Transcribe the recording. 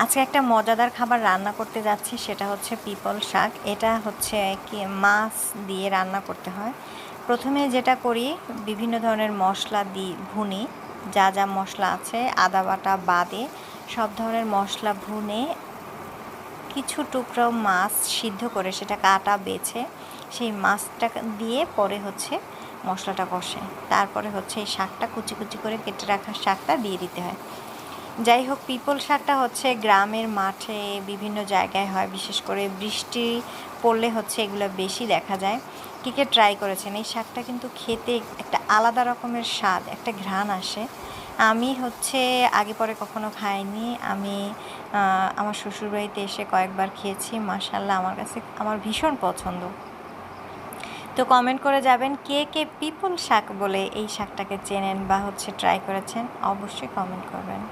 আজকে একটা মজাদার খাবার রান্না করতে যাচ্ছি, সেটা হচ্ছে পিপল শাক। এটা হচ্ছে কি মাছ দিয়ে রান্না করতে হয়। প্রথমে যেটা করি, বিভিন্ন ধরনের মশলা দিই, ভুনি। যা যা মশলা আছে আদা বাটা বাদে সব ধরনের মশলা ভুনে কিছু টুকরো মাছ সিদ্ধ করে সেটা কাটা বেছে সেই মাছটা দিয়ে পরে হচ্ছে মশলাটা কষে, তারপরে হচ্ছে এই শাকটা কুচি কুচি করে কেটে রাখা শাকটা দিয়ে দিতে হয়। যাই হোক, পিপল শাকটা হচ্ছে গ্রামের মাঠে বিভিন্ন জায়গায় হয়, বিশেষ করে বৃষ্টি পড়লে হচ্ছে এগুলো বেশি দেখা যায়। কে কে ট্রাই করেছেন? এই শাকটা কিন্তু খেতে একটা আলাদা রকমের স্বাদ, একটা ঘ্রাণ আসে। আমি হচ্ছে আগে পরে কখনো খাইনি। আমি আমার শ্বশুরবাড়িতে এসে কয়েকবার খেয়েছি, মাশাআল্লাহ আমার ভীষণ পছন্দ। তো কমেন্ট করে যাবেন কে কে পিপল শাক বলে এই শাকটাকে চেনেন বা হচ্ছে ট্রাই করেছেন, অবশ্যই কমেন্ট করবেন।